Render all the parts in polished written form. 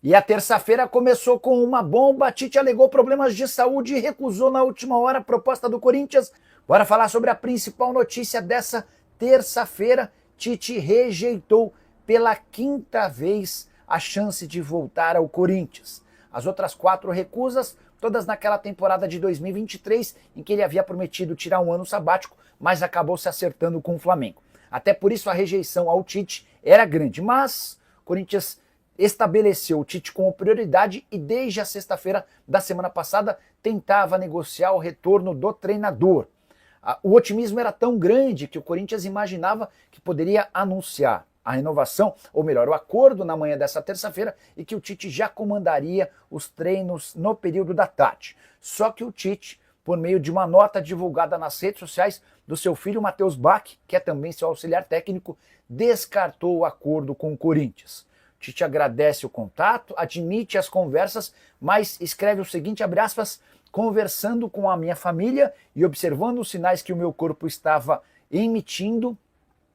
E a terça-feira começou com uma bomba. Tite alegou problemas de saúde e recusou na última hora a proposta do Corinthians. Bora falar sobre a principal notícia dessa terça-feira. Tite rejeitou pela quinta vez a chance de voltar ao Corinthians. As outras 4 recusas, todas naquela temporada de 2023, em que ele havia prometido tirar um ano sabático, mas acabou se acertando com o Flamengo. Até por isso a rejeição ao Tite era grande, mas o Corinthians estabeleceu o Tite como prioridade e desde a sexta-feira da semana passada tentava negociar o retorno do treinador. O otimismo era tão grande que o Corinthians imaginava que poderia anunciar a renovação, ou melhor, o acordo na manhã dessa terça-feira e que o Tite já comandaria os treinos no período da tarde. Só que o Tite, por meio de uma nota divulgada nas redes sociais do seu filho Matheus Bach, que é também seu auxiliar técnico, descartou o acordo com o Corinthians. Tite agradece o contato, admite as conversas, mas escreve o seguinte, abre aspas, conversando com a minha família e observando os sinais que o meu corpo estava emitindo,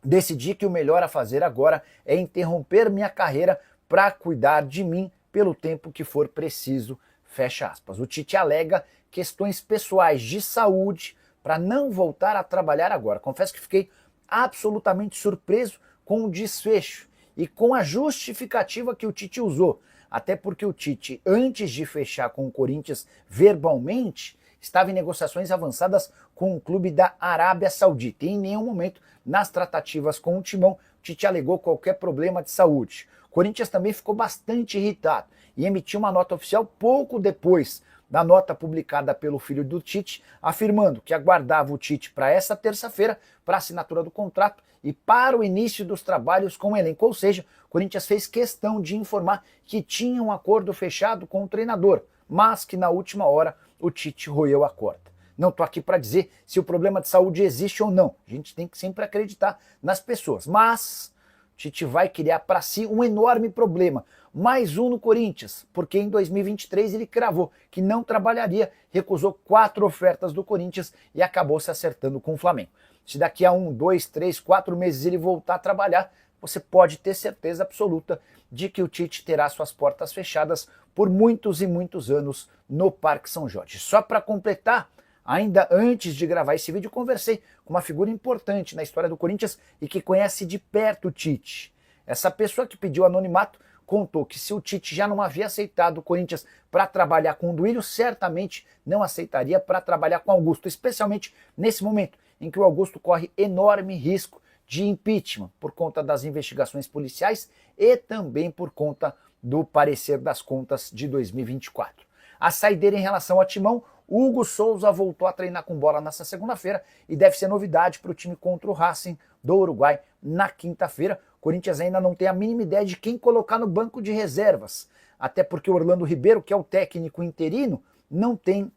decidi que o melhor a fazer agora é interromper minha carreira para cuidar de mim pelo tempo que for preciso, fecha aspas. O Tite alega questões pessoais de saúde para não voltar a trabalhar agora. Confesso que fiquei absolutamente surpreso com o desfecho e com a justificativa que o Tite usou, até porque o Tite, antes de fechar com o Corinthians verbalmente, estava em negociações avançadas com o clube da Arábia Saudita. E em nenhum momento, nas tratativas com o Timão, o Tite alegou qualquer problema de saúde. O Corinthians também ficou bastante irritado e emitiu uma nota oficial pouco depois da nota publicada pelo filho do Tite, afirmando que aguardava o Tite para essa terça-feira para a assinatura do contrato e para o início dos trabalhos com o elenco. Ou seja, o Corinthians fez questão de informar que tinha um acordo fechado com o treinador, mas que na última hora o Tite roeu a corda. Não estou aqui para dizer se o problema de saúde existe ou não. A gente tem que sempre acreditar nas pessoas. Mas o Tite vai criar para si um enorme problema. Mais um no Corinthians, porque em 2023 ele cravou que não trabalharia, recusou 4 ofertas do Corinthians e acabou se acertando com o Flamengo. Se daqui a 1, 2, 3, 4 meses ele voltar a trabalhar, você pode ter certeza absoluta de que o Tite terá suas portas fechadas por muitos e muitos anos no Parque São Jorge. Só para completar, ainda antes de gravar esse vídeo, conversei com uma figura importante na história do Corinthians e que conhece de perto o Tite. Essa pessoa que pediu anonimato contou que se o Tite já não havia aceitado o Corinthians para trabalhar com o Duílio, certamente não aceitaria para trabalhar com Augusto, especialmente nesse momento em que o Augusto corre enorme risco de impeachment por conta das investigações policiais e também por conta do parecer das contas de 2024. A saideira em relação ao Timão, Hugo Souza voltou a treinar com bola nessa segunda-feira e deve ser novidade para o time contra o Racing do Uruguai na quinta-feira. O Corinthians ainda não tem a mínima ideia de quem colocar no banco de reservas, até porque o Orlando Ribeiro, que é o técnico interino, não tem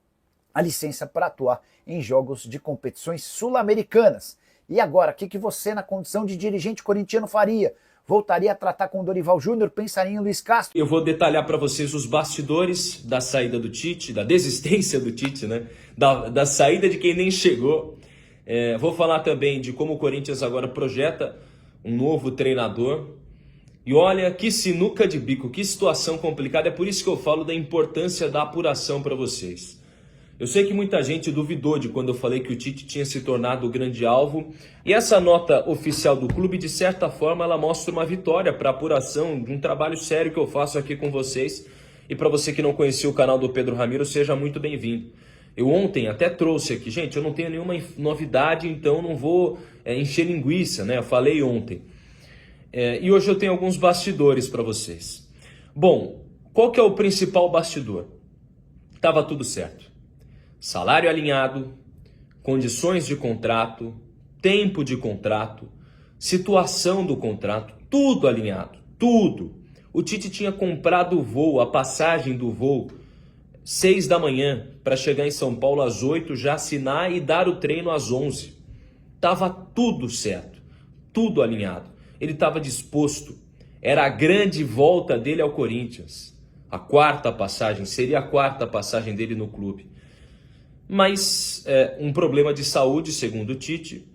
a licença para atuar em jogos de competições sul-americanas. E agora, o que você, na condição de dirigente corintiano, faria? Voltaria a tratar com o Dorival Júnior? Pensaria em Luiz Castro? Eu vou detalhar para vocês os bastidores da saída do Tite, da desistência do Tite, né? Da saída de quem nem chegou. Vou falar também de como o Corinthians agora projeta um novo treinador. E olha que sinuca de bico, que situação complicada. É por isso que eu falo da importância da apuração para vocês. Eu sei que muita gente duvidou de quando eu falei que o Tite tinha se tornado o grande alvo. E essa nota oficial do clube, de certa forma, ela mostra uma vitória para a apuração de um trabalho sério que eu faço aqui com vocês. E para você que não conhecia o canal do Pedro Ramiro, seja muito bem-vindo. Eu ontem até trouxe aqui, gente, eu não tenho nenhuma novidade, então não vou encher linguiça, né? Eu falei ontem. E hoje eu tenho alguns bastidores para vocês. Bom, qual que é o principal bastidor? Tava tudo certo. Salário alinhado, condições de contrato, tempo de contrato, situação do contrato, tudo alinhado, tudo. O Tite tinha comprado o voo, a passagem do voo, 6 da manhã, para chegar em São Paulo às 8, já assinar e dar o treino às 11. Tava tudo certo, tudo alinhado. Ele estava disposto, era a grande volta dele ao Corinthians. A 4ª passagem, seria a 4ª passagem dele no clube. Mas um problema de saúde, segundo o Tite,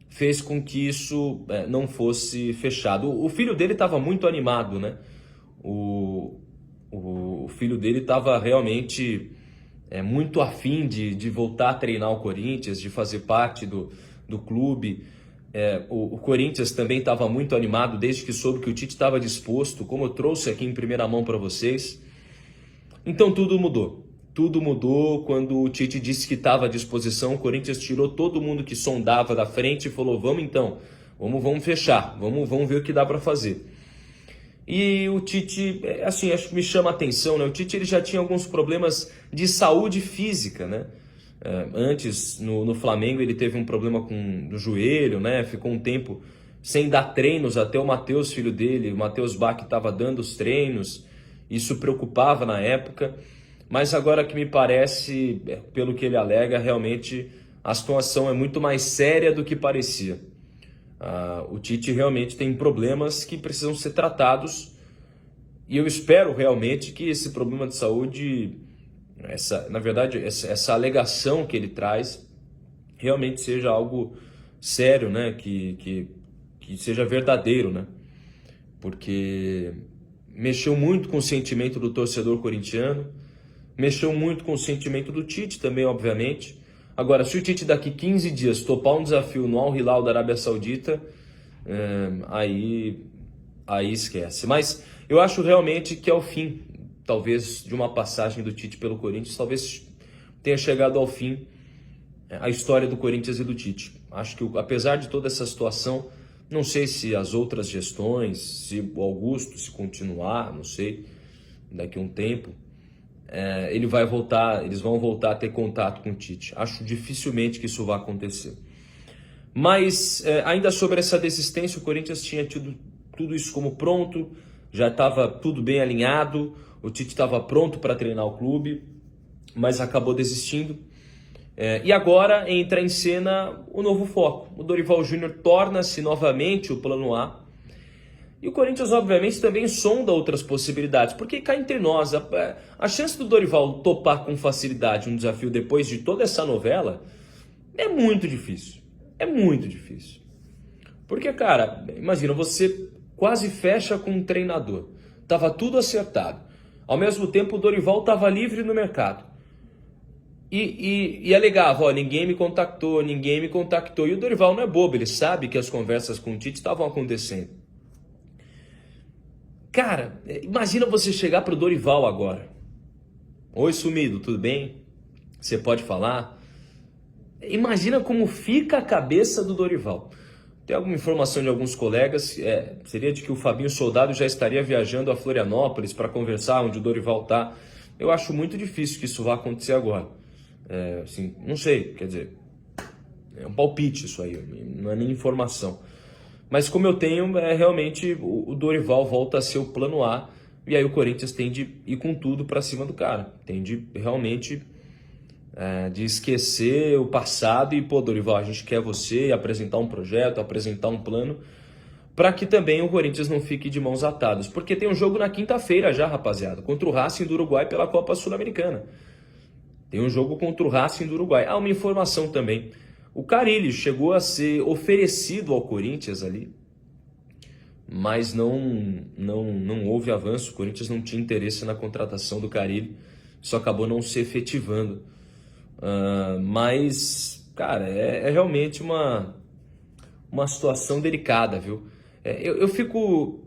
fez com que isso não fosse fechado. O filho dele estava muito animado, né? O filho dele estava realmente muito afim de voltar a treinar o Corinthians, de fazer parte do clube. O Corinthians também estava muito animado desde que soube que o Tite estava disposto, como eu trouxe aqui em primeira mão para vocês. Então tudo mudou. Tudo mudou quando o Tite disse que estava à disposição. O Corinthians tirou todo mundo que sondava da frente e falou: vamos então, vamos fechar, vamos ver o que dá para fazer. E o Tite, assim, acho que me chama a atenção, né? O Tite ele já tinha alguns problemas de saúde física, né? Antes, no Flamengo, ele teve um problema no joelho, né? Ficou um tempo sem dar treinos, até o Matheus, filho dele, o Matheus Bach, estava dando os treinos. Isso preocupava na época. Mas agora que me parece, pelo que ele alega, realmente a situação é muito mais séria do que parecia. O Tite realmente tem problemas que precisam ser tratados e eu espero realmente que esse problema de saúde, essa alegação que ele traz, realmente seja algo sério, né? Que seja verdadeiro, né? Porque mexeu muito com o sentimento do torcedor corintiano, mexeu muito com o sentimento do Tite também, obviamente. Agora, se o Tite daqui 15 dias topar um desafio no Al Hilal da Arábia Saudita, aí esquece. Mas eu acho realmente que é o fim, talvez, de uma passagem do Tite pelo Corinthians, talvez tenha chegado ao fim a história do Corinthians e do Tite. Acho que, apesar de toda essa situação, não sei se as outras gestões, se o Augusto, se continuar, não sei, daqui a um tempo, eles vão voltar a ter contato com o Tite. Acho dificilmente que isso vai acontecer. Mas ainda sobre essa desistência, o Corinthians tinha tido tudo isso como pronto, já estava tudo bem alinhado, o Tite estava pronto para treinar o clube, mas acabou desistindo. E agora entra em cena o novo foco. O Dorival Júnior torna-se novamente o plano A. E o Corinthians, obviamente, também sonda outras possibilidades, porque cá entre nós, a chance do Dorival topar com facilidade um desafio depois de toda essa novela é muito difícil. É muito difícil. Porque, cara, imagina, você quase fecha com um treinador. Tava tudo acertado. Ao mesmo tempo, o Dorival estava livre no mercado. E alegava, ninguém me contactou. E o Dorival não é bobo, ele sabe que as conversas com o Tite estavam acontecendo. Cara, imagina você chegar pro Dorival agora. Oi, sumido, tudo bem? Você pode falar? Imagina como fica a cabeça do Dorival. Tem alguma informação de alguns colegas, seria de que o Fabinho Soldado já estaria viajando a Florianópolis para conversar onde o Dorival está. Eu acho muito difícil que isso vá acontecer agora. Assim, não sei, quer dizer, é um palpite isso aí, não é nem informação. Mas como eu tenho, realmente o Dorival volta a ser o plano A, e aí o Corinthians tem de ir com tudo para cima do cara. Tem de realmente de esquecer o passado e, Dorival, a gente quer você, apresentar um projeto, apresentar um plano, para que também o Corinthians não fique de mãos atadas. Porque tem um jogo na quinta-feira já, rapaziada, contra o Racing do Uruguai pela Copa Sul-Americana. Tem um jogo contra o Racing do Uruguai. Uma informação também. O Carille chegou a ser oferecido ao Corinthians ali, mas não houve avanço. O Corinthians não tinha interesse na contratação do Carille, isso acabou não se efetivando. Mas, cara, é realmente uma situação delicada, viu? Eu fico...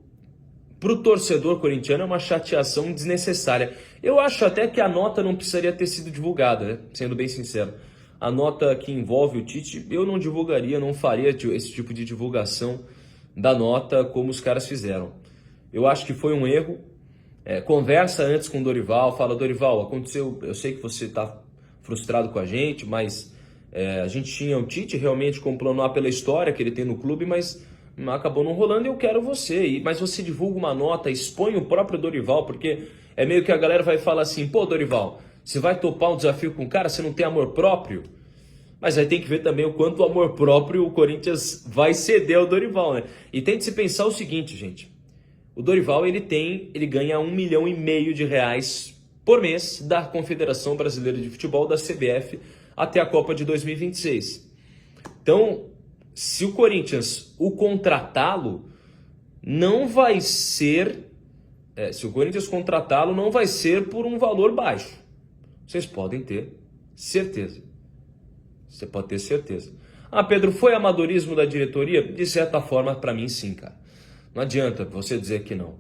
Pro torcedor corintiano é uma chateação desnecessária. Eu acho até que a nota não precisaria ter sido divulgada, né? Sendo bem sincero. A nota que envolve o Tite, eu não divulgaria, não faria esse tipo de divulgação da nota como os caras fizeram. Eu acho que foi um erro. Conversa antes com o Dorival, fala: Dorival, aconteceu, eu sei que você está frustrado com a gente, mas a gente tinha o Tite realmente como plano A pela história que ele tem no clube, mas acabou não rolando e eu quero você. Mas você divulga uma nota, expõe o próprio Dorival, porque é meio que a galera vai falar assim: pô, Dorival, você vai topar um desafio com o cara, você não tem amor próprio? Mas aí tem que ver também o quanto o amor próprio o Corinthians vai ceder ao Dorival, né? E tem de se pensar o seguinte, gente. O Dorival, ele ganha R$1,5 milhão por mês da Confederação Brasileira de Futebol, da CBF, até a Copa de 2026. Então, se o Corinthians o contratá-lo, não vai ser se o Corinthians contratá-lo, não vai ser por um valor baixo. Vocês podem ter certeza. Você pode ter certeza. Ah, Pedro, foi amadorismo da diretoria? De certa forma, para mim, sim, cara. Não adianta você dizer que não.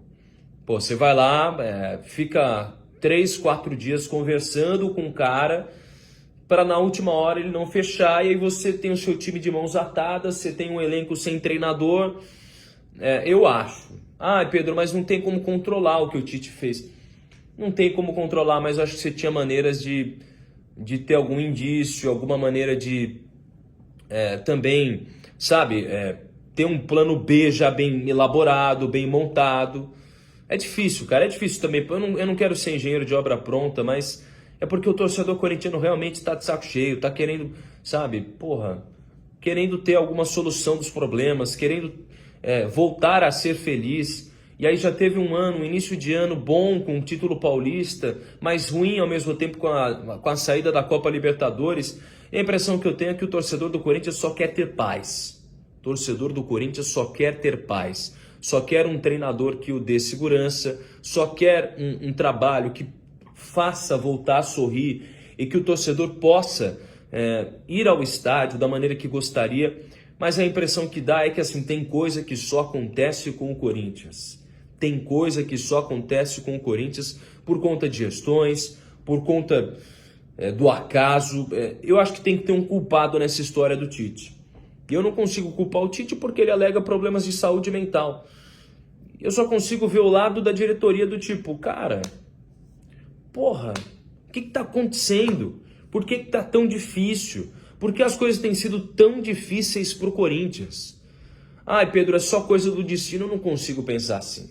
Pô, você vai lá, fica 3, 4 dias conversando com o cara para na última hora ele não fechar, e aí você tem o seu time de mãos atadas, você tem um elenco sem treinador. Eu acho. Ah, Pedro, mas não tem como controlar o que o Tite fez. Não tem como controlar, mas eu acho que você tinha maneiras de ter algum indício, alguma maneira de também, sabe, ter um plano B já bem elaborado, bem montado. É difícil, cara, é difícil também. Eu não quero ser engenheiro de obra pronta, mas é porque o torcedor corintiano realmente está de saco cheio, está querendo, sabe, querendo ter alguma solução dos problemas, querendo voltar a ser feliz. E aí já teve um início de ano bom com o título paulista, mas ruim ao mesmo tempo com a saída da Copa Libertadores. E a impressão que eu tenho é que o torcedor do Corinthians só quer ter paz. O torcedor do Corinthians só quer ter paz. Só quer um treinador que o dê segurança, só quer um trabalho que faça voltar a sorrir e que o torcedor possa ir ao estádio da maneira que gostaria. Mas a impressão que dá é que assim, tem coisa que só acontece com o Corinthians. Tem coisa que só acontece com o Corinthians por conta de gestões, por conta do acaso. Eu acho que tem que ter um culpado nessa história do Tite. E eu não consigo culpar o Tite porque ele alega problemas de saúde mental. Eu só consigo ver o lado da diretoria do tipo, cara, porra, o que tá acontecendo? Por que tá tão difícil? Por que as coisas têm sido tão difíceis pro Corinthians? Ai, Pedro, é só coisa do destino, eu não consigo pensar assim.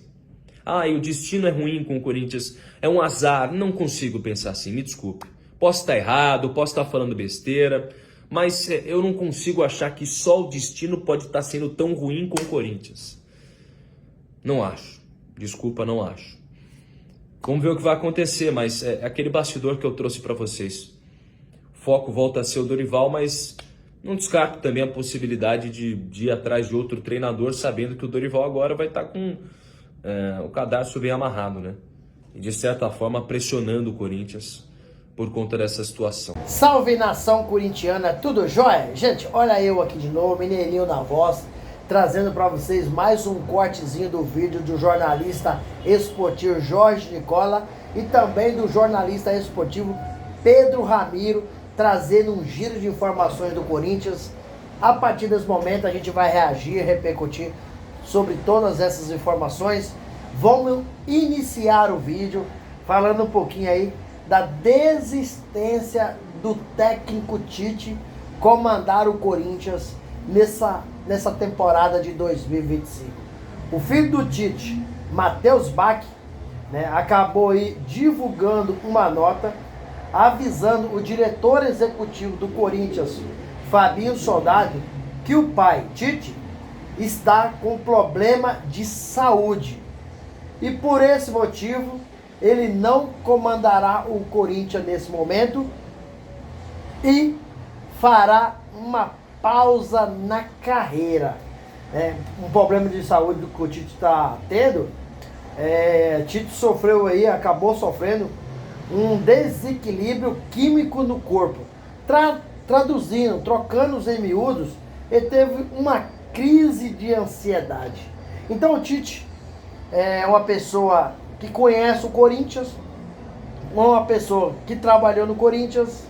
E o destino é ruim com o Corinthians, é um azar, não consigo pensar assim, me desculpe. Posso estar errado, posso estar falando besteira, mas eu não consigo achar que só o destino pode estar sendo tão ruim com o Corinthians. Não acho. Desculpa, não acho. Vamos ver o que vai acontecer, mas é aquele bastidor que eu trouxe para vocês. O foco volta a ser o Dorival, mas não descarto também a possibilidade de ir atrás de outro treinador, sabendo que o Dorival agora vai estar com o cadarço bem amarrado, né? E de certa forma pressionando o Corinthians por conta dessa situação. Salve, nação corintiana, tudo jóia? Gente, olha eu aqui de novo, Mineirinho na voz, trazendo para vocês mais um cortezinho do vídeo do jornalista esportivo Jorge Nicola e também do jornalista esportivo Pedro Ramiro, trazendo um giro de informações do Corinthians. A partir desse momento a gente vai reagir, repercutir sobre todas essas informações. Vamos iniciar o vídeo falando um pouquinho aí da desistência do técnico Tite comandar o Corinthians nessa temporada de 2025. O filho do Tite, Matheus Bach, acabou aí divulgando uma nota avisando o diretor executivo do Corinthians, Fabinho Soldado, que o pai, Tite, está com problema de saúde. E por esse motivo, ele não comandará o Corinthians nesse momento e fará uma pausa na carreira. Um problema de saúde que o Tite está tendo. Tite sofreu aí, acabou sofrendo um desequilíbrio químico no corpo. Traduzindo, trocando os em miúdos, ele teve uma crise de ansiedade. Então o Tite é uma pessoa que conhece o Corinthians, uma pessoa que trabalhou no Corinthians,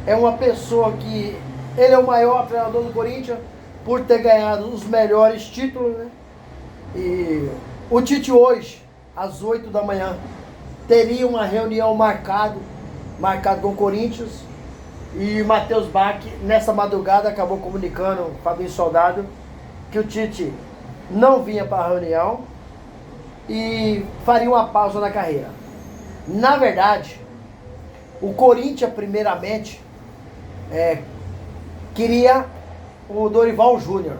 é uma pessoa que ele é o maior treinador do Corinthians por ter ganhado os melhores títulos, né? E o Tite hoje, às 8 da manhã, teria uma reunião marcado com o Corinthians, e Matheus Bach, nessa madrugada, acabou comunicando o Fabinho Soldado que o Tite não vinha para a reunião e faria uma pausa na carreira. Na verdade, o Corinthians, primeiramente, queria o Dorival Júnior.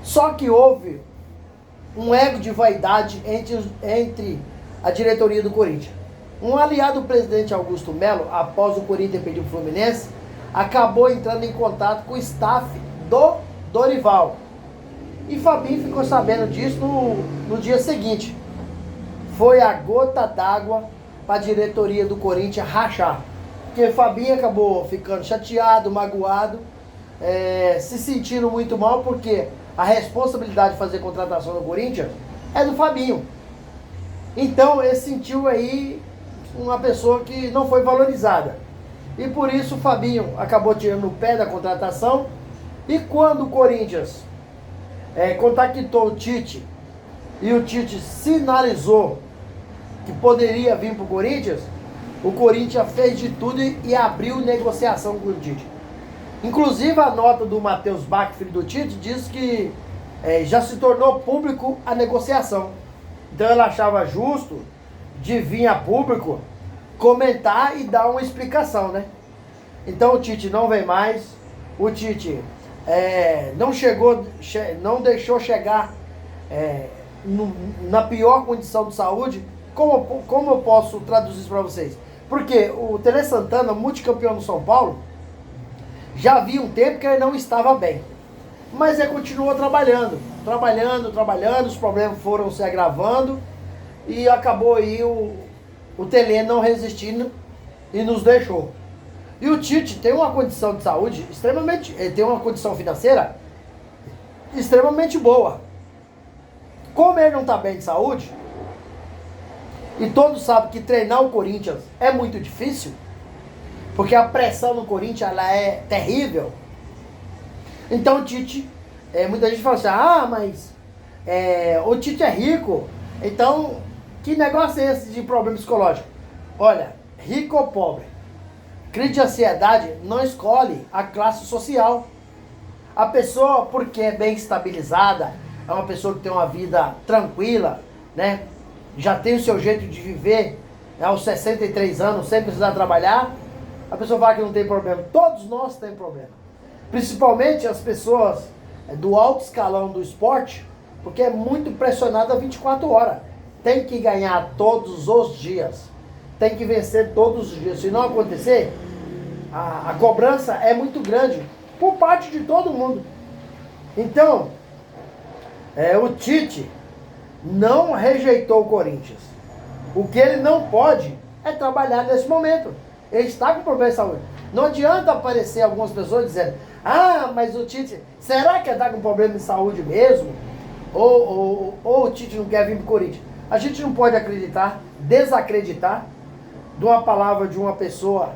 Só que houve um ego de vaidade entre a diretoria do Corinthians. Um aliado do presidente Augusto Melo, após o Corinthians pedir o Fluminense, acabou entrando em contato com o staff do Dorival. E Fabinho ficou sabendo disso no dia seguinte. foi a gota d'água para a diretoria do Corinthians rachar. Porque Fabinho acabou ficando chateado, magoado, se sentindo muito mal, porque a responsabilidade de fazer contratação no Corinthians é do Fabinho. Então ele sentiu aí uma pessoa que não foi valorizada. E por isso o Fabinho acabou tirando o pé da contratação. E quando o Corinthians contactou o Tite, e o Tite sinalizou que poderia vir para o Corinthians fez de tudo e abriu negociação com o Tite. Inclusive a nota do Matheus Bach, filho do Tite, diz que já se tornou público a negociação. Então ele achava justo de vir a público comentar e dar uma explicação, né? Então o Tite não vem mais, o Tite não deixou chegar na pior condição de saúde. Como eu posso traduzir isso para vocês? Porque o Tele Santana, multicampeão no São Paulo, já havia um tempo que ele não estava bem. Mas ele continuou trabalhando, os problemas foram se agravando e acabou aí o Tele não resistindo e nos deixou. E o Tite tem uma condição de saúde extremamente, tem uma condição financeira extremamente boa. Como ele não está bem de saúde, e todos sabem que treinar o Corinthians é muito difícil, porque a pressão no Corinthians ela é terrível. Então o Tite, muita gente fala assim, mas o Tite é rico, então que negócio é esse de problema psicológico? Olha, rico ou pobre, crise de ansiedade não escolhe a classe social. A pessoa, porque é bem estabilizada, é uma pessoa que tem uma vida tranquila, né? Já tem o seu jeito de viver, aos 63 anos, sem precisar trabalhar, a pessoa fala que não tem problema. Todos nós temos problema. Principalmente as pessoas do alto escalão do esporte, porque é muito pressionada 24 horas. Tem que ganhar todos os dias. Tem que vencer todos os dias. Se não acontecer, a cobrança é muito grande por parte de todo mundo. Então, o Tite não rejeitou o Corinthians. O que ele não pode é trabalhar nesse momento. Ele está com problema de saúde. Não adianta aparecer algumas pessoas dizendo, mas o Tite, será que ele está com problema de saúde mesmo? Ou o Tite não quer vir para o Corinthians? A gente não pode desacreditar de uma palavra de uma pessoa,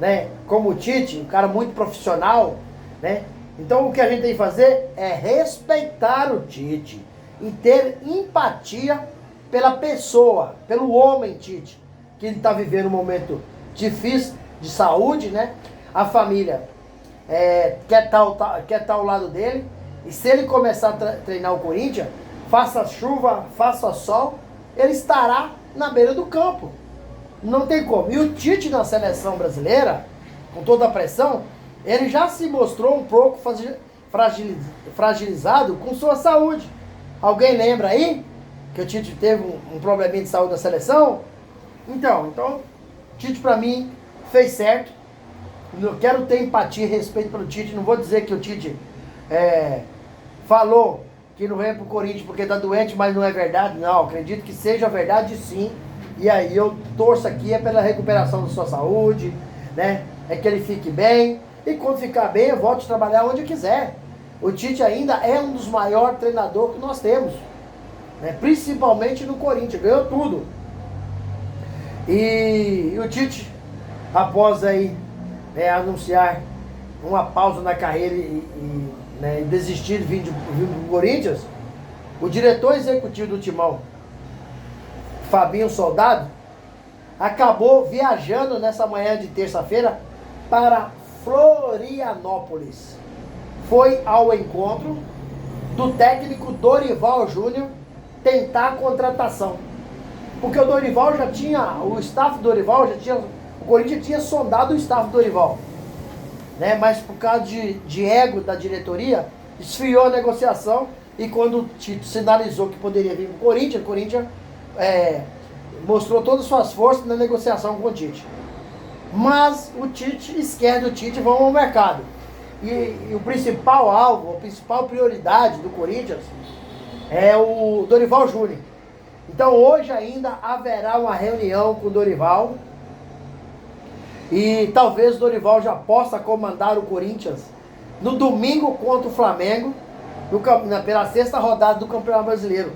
né, como o Tite, um cara muito profissional, né? Então o que a gente tem que fazer é respeitar o Tite e ter empatia pela pessoa, pelo homem Tite, que ele está vivendo um momento difícil de saúde, né? A família quer estar ao lado dele, e se ele começar a treinar o Corinthians, faça chuva, faça sol, ele estará na beira do campo. Não tem como. E o Tite na seleção brasileira, com toda a pressão, ele já se mostrou um pouco fragilizado com sua saúde. Alguém lembra aí que o Tite teve um probleminha de saúde na seleção? Então, Tite para mim fez certo. Eu quero ter empatia e respeito pelo Tite. Não vou dizer que o Tite falou que não vem pro Corinthians porque tá doente, mas não é verdade. Não, acredito que seja verdade sim. E aí eu torço aqui pela recuperação da sua saúde, né? É que ele fique bem. E quando ficar bem, eu volto a trabalhar onde eu quiser. O Tite ainda é um dos maiores treinadores que nós temos, né? Principalmente no Corinthians, ganhou tudo. E o Tite, após aí anunciar uma pausa na carreira e desistir de vir do Corinthians, o diretor executivo do Timão, Fabinho Soldado, acabou viajando nessa manhã de terça-feira para Florianópolis. Foi ao encontro do técnico Dorival Júnior tentar a contratação. Porque o Dorival já tinha, o staff do Dorival o Corinthians tinha sondado o staff do Dorival, né? Mas por causa de ego da diretoria, esfriou a negociação, e quando o Tite sinalizou que poderia vir para o Corinthians mostrou todas as suas forças na negociação com o Tite. Mas o Tite, esquerdo do Tite, vão ao mercado. E o principal alvo, a principal prioridade do Corinthians é o Dorival Júnior. Então hoje ainda haverá uma reunião com o Dorival. E talvez o Dorival já possa comandar o Corinthians no domingo contra o Flamengo, pela sexta rodada do Campeonato Brasileiro.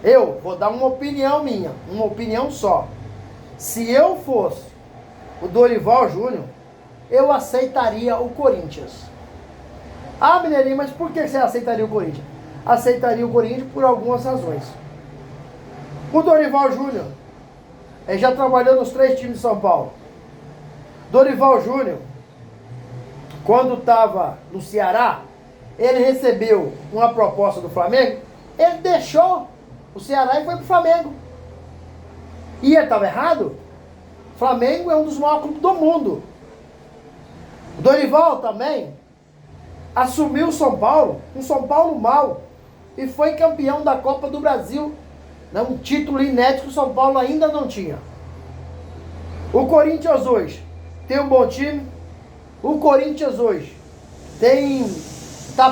Eu vou dar uma opinião minha, uma opinião só. Se eu fosse o Dorival Júnior, eu aceitaria o Corinthians. Ah, Mineirinho, mas por que você aceitaria o Corinthians? Aceitaria o Corinthians por algumas razões. O Dorival Júnior já trabalhou nos 3 times de São Paulo. Dorival Júnior, quando estava no Ceará, ele recebeu uma proposta do Flamengo, ele deixou o Ceará e foi pro Flamengo. E ele estava errado? O Flamengo é um dos maiores clubes do mundo. O Dorival também assumiu o São Paulo, um São Paulo mau, e foi campeão da Copa do Brasil, né? Um título inédito que o São Paulo ainda não tinha. O Corinthians hoje tem um bom time. O Corinthians hoje tá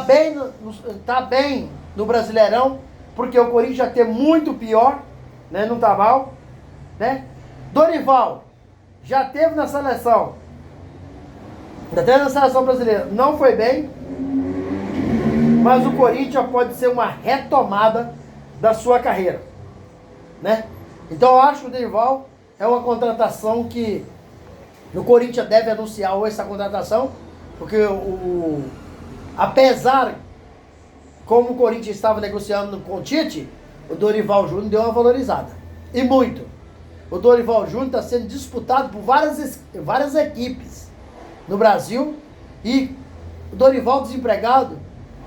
bem no Brasileirão, porque o Corinthians já tem muito pior, né? Não tá mal, né? Dorival já teve na seleção, brasileira, não foi bem, mas o Corinthians pode ser uma retomada da sua carreira, né? Então eu acho que o Dorival é uma contratação que o Corinthians deve anunciar hoje essa contratação, porque apesar como o Corinthians estava negociando com o Tite, o Dorival Júnior deu uma valorizada. E muito. O Dorival Júnior está sendo disputado por várias equipes no Brasil, e o Dorival desempregado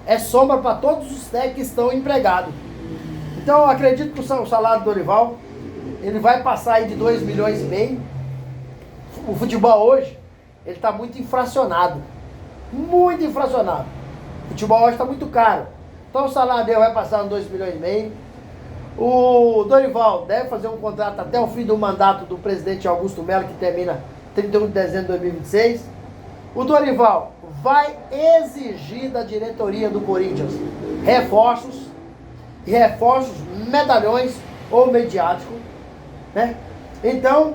é sombra para todos os técnicos que estão empregados. Então eu acredito que o salário do Dorival ele vai passar aí de 2,5 milhões. O futebol hoje, ele está muito infracionado. Muito infracionado. O futebol hoje está muito caro. Então o salário dele vai passar uns 2,5 milhões. O Dorival deve fazer um contrato até o fim do mandato do presidente Augusto Melo, que termina 31 de dezembro de 2026. O Dorival vai exigir da diretoria do Corinthians reforços, medalhões ou mediáticos, né? Então,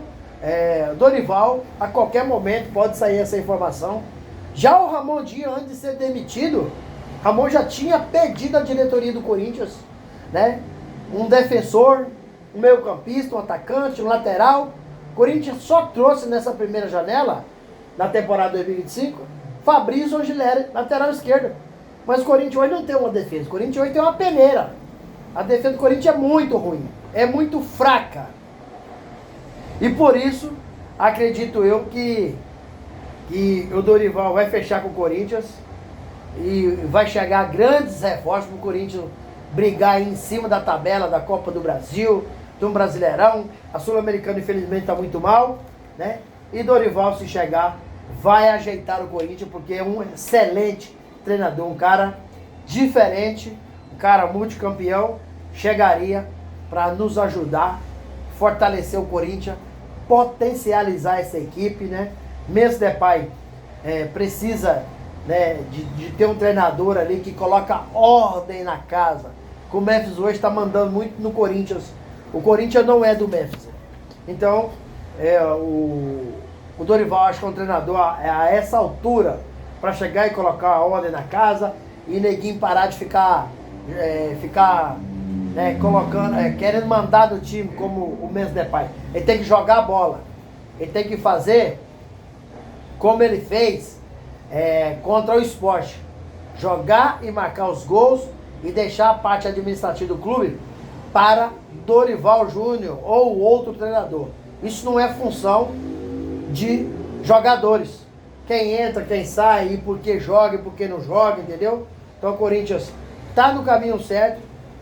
Dorival, a qualquer momento pode sair essa informação. Já o Ramon Dias, antes de ser demitido, Ramon já tinha pedido à diretoria do Corinthians, né? Um defensor, um meio-campista, um atacante, um lateral. O Corinthians só trouxe nessa primeira janela, na temporada 2025, Fabrício Angileri, lateral esquerdo. Mas o Corinthians hoje não tem uma defesa. O Corinthians hoje tem uma peneira. A defesa do Corinthians é muito ruim. É muito fraca. E por isso, acredito eu que o Dorival vai fechar com o Corinthians e vai chegar grandes reforços para o Corinthians brigar em cima da tabela da Copa do Brasil, do Brasileirão. A Sul-Americana, infelizmente, está muito mal, né? E Dorival, se chegar, vai ajeitar o Corinthians, porque é um excelente treinador, um cara diferente, um cara multicampeão, chegaria para nos ajudar, fortalecer o Corinthians, potencializar essa equipe, né? Memphis Depay precisa, né, de ter um treinador ali que coloca ordem na casa. O Memphis hoje está mandando muito no Corinthians. O Corinthians não é do Memphis. Então, o Dorival acho que é um treinador a essa altura para chegar e colocar a ordem na casa e neguinho parar de ficar né, colocando, querendo mandar no time como o Memphis Depay. Ele tem que jogar a bola. Ele tem que fazer como ele fez contra o Sport. Jogar e marcar os gols e deixar a parte administrativa do clube para Dorival Júnior ou outro treinador. Isso não é função de jogadores. Quem entra, quem sai, e por que joga e por que não joga, entendeu? Então o Corinthians está no caminho certo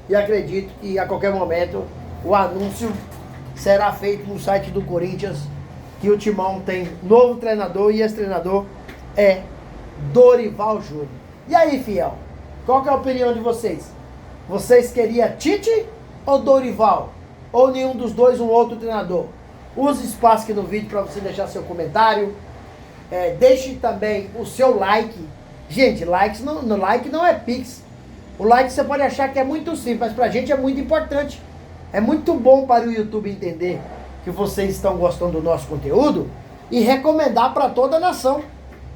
e acredito que a qualquer momento o anúncio será feito no site do Corinthians que o Timão tem novo treinador e esse treinador é Dorival Júnior. E aí, fiel? Qual que é a opinião de vocês? Vocês queriam Tite ou Dorival? Ou nenhum dos dois, um outro treinador? Use espaço aqui no vídeo para você deixar seu comentário. Deixe também o seu like. Gente, like não é Pix. O like você pode achar que é muito simples, mas pra gente é muito importante. É muito bom para o YouTube entender que vocês estão gostando do nosso conteúdo e recomendar para toda a nação.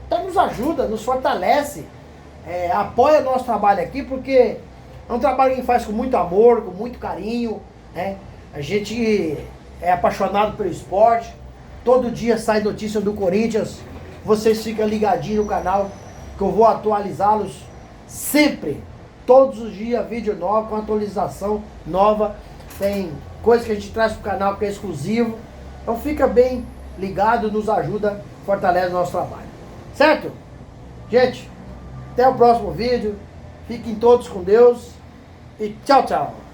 Então nos ajuda, nos fortalece, apoia nosso trabalho aqui, porque é um trabalho que a gente faz com muito amor, com muito carinho, né? A gente é apaixonado pelo esporte, todo dia sai notícia do Corinthians, vocês ficam ligadinhos no canal, que eu vou atualizá-los sempre, todos os dias, vídeo novo, com atualização nova, tem coisa que a gente traz pro canal que é exclusivo, então fica bem ligado, nos ajuda, fortalece o nosso trabalho, certo? Gente, até o próximo vídeo, fiquem todos com Deus e tchau, tchau!